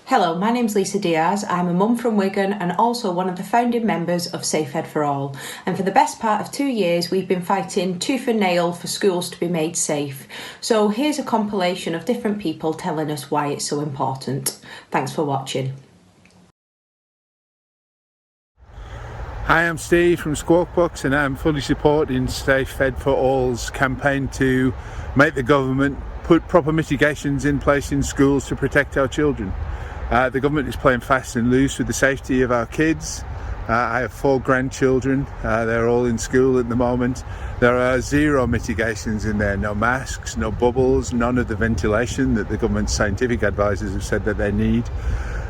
Hello, my name's Lisa Diaz. I'm a mum from Wigan and also one of the founding members of SafeEd for All. And for the best part of 2 years, we've been fighting tooth and nail for schools to be made safe. So here's a compilation of different people telling us why it's so important. Thanks for watching. Hi, I'm Steve from Squawk Box and I'm fully supporting SafeEd for All's campaign to make the government put proper mitigations in place in schools to protect our children. The government is playing fast and loose with the safety of our kids. I have 4 grandchildren, they're all in school at the moment. There are 0 mitigations in there, no masks, no bubbles, none of the ventilation that the government's scientific advisors have said that they need.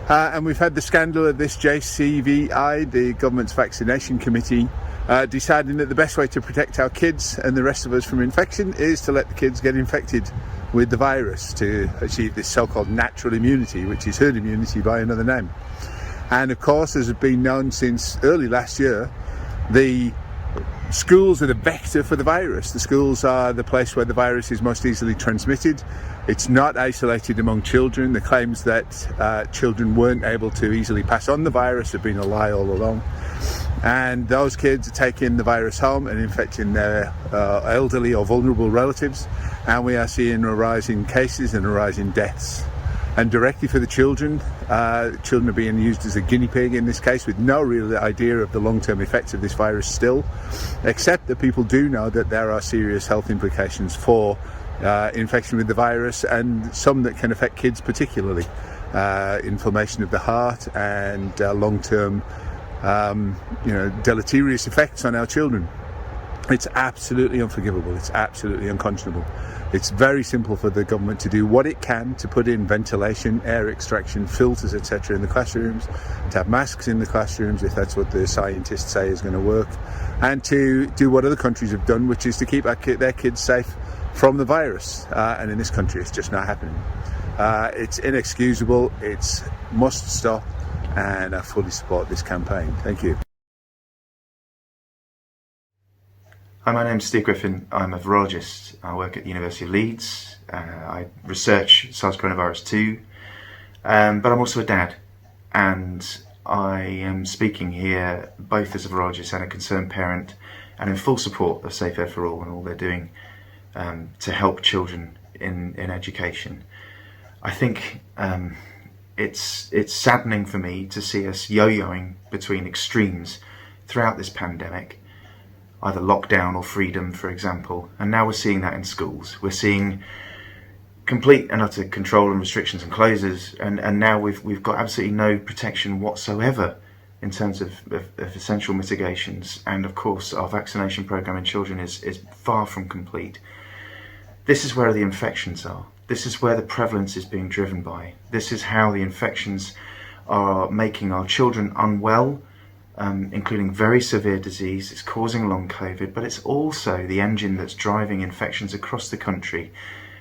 And we've had the scandal of this JCVI, the government's vaccination committee, deciding that the best way to protect our kids and the rest of us from infection is to let the kids get infected with the virus to achieve this so-called natural immunity, which is herd immunity by another name. And of course, as has been known since early last year, the schools are the vector for the virus. The schools are the place where the virus is most easily transmitted. It's not isolated among children. The claims that children weren't able to easily pass on the virus have been a lie all along. And those kids are taking the virus home and infecting their elderly or vulnerable relatives. And we are seeing a rise in cases and a rise in deaths. And directly for the children, children are being used as a guinea pig in this case, with no real idea of the long-term effects of this virus still, except that people do know that there are serious health implications for infection with the virus, and some that can affect kids particularly. Inflammation of the heart and long-term deleterious effects on our children. It's absolutely unforgivable. It's absolutely unconscionable. It's very simple for the government to do what it can to put in ventilation, air extraction, filters, etc. in the classrooms, to have masks in the classrooms if that's what the scientists say is going to work, and to do what other countries have done, which is to keep their kids safe from the virus. And in this country, it's just not happening. It's inexcusable. It's must stop. And I fully support this campaign. Thank you. Hi, my name's Steve Griffin. I'm a virologist. I work at the University of Leeds. I research SARS coronavirus 2, but I'm also a dad, and I am speaking here both as a virologist and a concerned parent, and in full support of SafeEd for All and all they're doing to help children in education. I think it's saddening for me to see us yo-yoing between extremes throughout this pandemic, either lockdown or freedom, for example, and now we're seeing that in schools. We're seeing complete and utter control and restrictions and closures, and now we've got absolutely no protection whatsoever in terms of essential mitigations, and of course our vaccination program in children is far from complete. This is where the infections are. This is where the prevalence is being driven by. This is how the infections are making our children unwell, including very severe disease. It's causing long COVID, but it's also the engine that's driving infections across the country.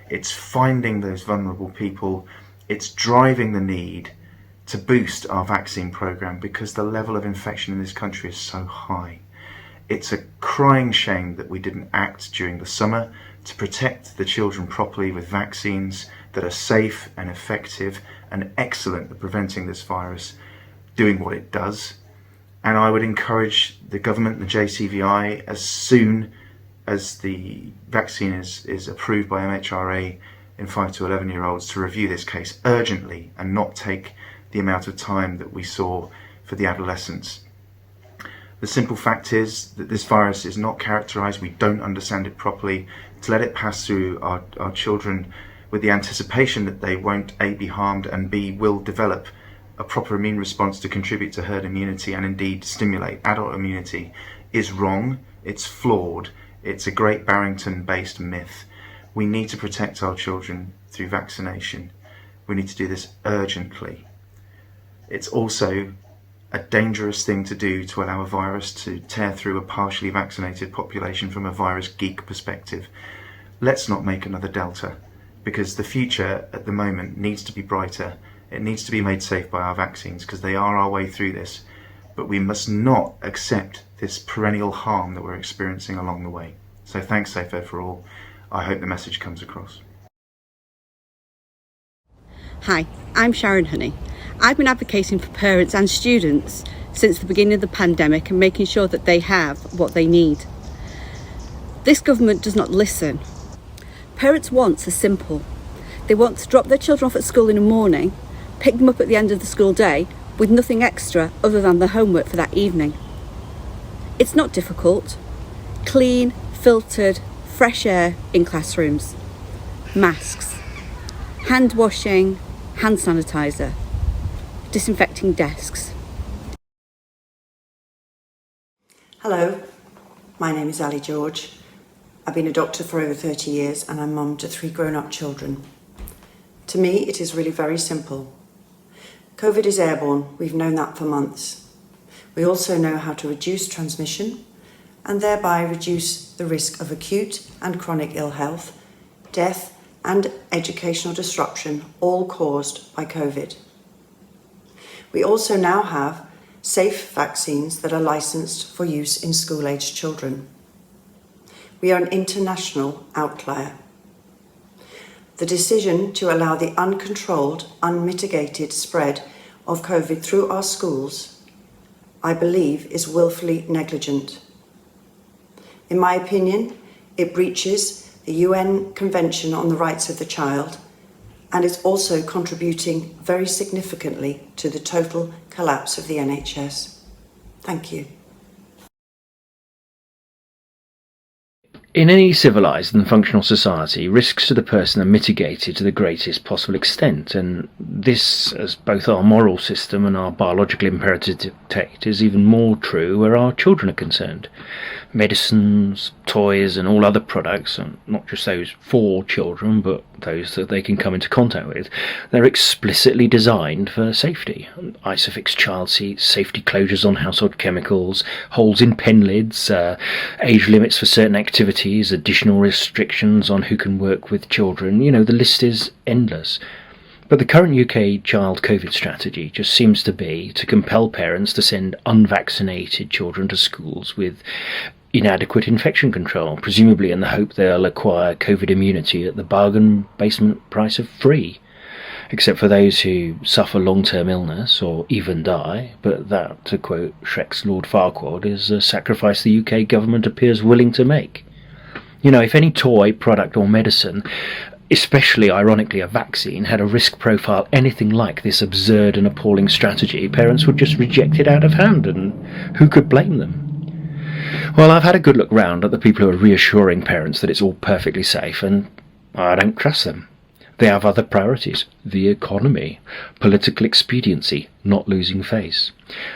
It's finding those vulnerable people. It's driving the need to boost our vaccine program because the level of infection in this country is so high. It's a crying shame that we didn't act during the summer to protect the children properly with vaccines that are safe and effective and excellent at preventing this virus doing what it does. And I would encourage the government, the JCVI, as soon as the vaccine is approved by MHRA in 5 to 11-year-olds, to review this case urgently and not take the amount of time that we saw for the adolescents. The simple fact is that this virus is not characterized, we don't understand it properly. To let it pass through our children with the anticipation that they won't A, be harmed, and B, will develop a proper immune response to contribute to herd immunity and indeed stimulate adult immunity is wrong, it's flawed, it's a Great Barrington-based myth. We need to protect our children through vaccination. We need to do this urgently. It's also a dangerous thing to do to allow a virus to tear through a partially vaccinated population from a virus geek perspective. Let's not make another Delta, because the future at the moment needs to be brighter. It needs to be made safe by our vaccines because they are our way through this, but we must not accept this perennial harm that we're experiencing along the way. So thanks, SafeEd for All. I hope the message comes across. Hi, I'm Sharon Honey. I've been advocating for parents and students since the beginning of the pandemic and making sure that they have what they need. This government does not listen. Parents' wants are simple. They want to drop their children off at school in the morning, pick them up at the end of the school day with nothing extra other than the homework for that evening. It's not difficult. Clean, filtered, fresh air in classrooms. Masks. Hand washing, hand sanitizer. Disinfecting desks. Hello, my name is Ali George. I've been a doctor for over 30 years and I'm mum to 3 grown-up children. To me, it is really very simple. COVID is airborne, we've known that for months. We also know how to reduce transmission and thereby reduce the risk of acute and chronic ill health, death and educational disruption, all caused by COVID. We also now have safe vaccines that are licensed for use in school-aged children. We are an international outlier. The decision to allow the uncontrolled, unmitigated spread of COVID through our schools, I believe, is willfully negligent. In my opinion, it breaches the UN Convention on the Rights of the Child and is also contributing very significantly to the total collapse of the NHS. Thank you. In any civilised and functional society, risks to the person are mitigated to the greatest possible extent, and this, as both our moral system and our biological imperatives dictate, is even more true where our children are concerned. Medicines, toys and all other products, and not just those for children but those that they can come into contact with, they're explicitly designed for safety. Isofix child seats, safety closures on household chemicals, holes in pen lids, age limits for certain activities, additional restrictions on who can work with children. You know, the list is endless. But the current UK child COVID strategy just seems to be to compel parents to send unvaccinated children to schools with inadequate infection control, presumably in the hope they'll acquire COVID immunity at the bargain basement price of free. Except for those who suffer long-term illness or even die, but that, to quote Shrek's Lord Farquaad, is a sacrifice the UK government appears willing to make. You know, if any toy, product or medicine, especially ironically a vaccine, had a risk profile anything like this absurd and appalling strategy, parents would just reject it out of hand, and who could blame them? Well, I've had a good look round at the people who are reassuring parents that it's all perfectly safe, and I don't trust them. They have other priorities: the economy, political expediency, not losing face.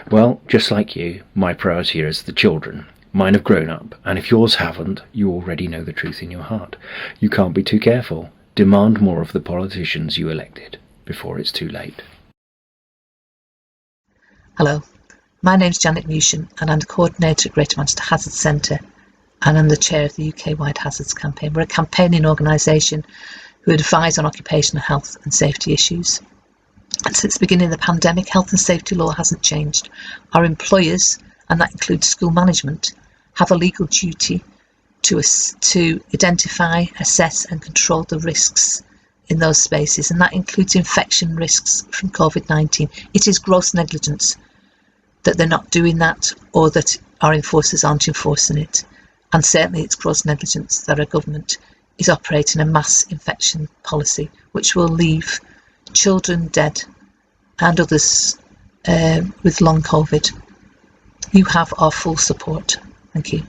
Well, just like you, my priority is the children. Mine have grown up, and if yours haven't, you already know the truth in your heart. You can't be too careful. Demand more of the politicians you elected before it's too late. Hello, my name's Janet Newsham and I'm the coordinator at Greater Manchester Hazards Centre, and I'm the chair of the UK-wide Hazards Campaign. We're a campaigning organisation who advise on occupational health and safety issues. And since the beginning of the pandemic, health and safety law hasn't changed. Our employers, and that includes school management, have a legal duty to identify, assess and control the risks in those spaces, and that includes infection risks from COVID-19. It is gross negligence that they're not doing that, or that our enforcers aren't enforcing it. And certainly it's gross negligence that our government is operating a mass infection policy which will leave children dead and others with long COVID. You have our full support. Thank you.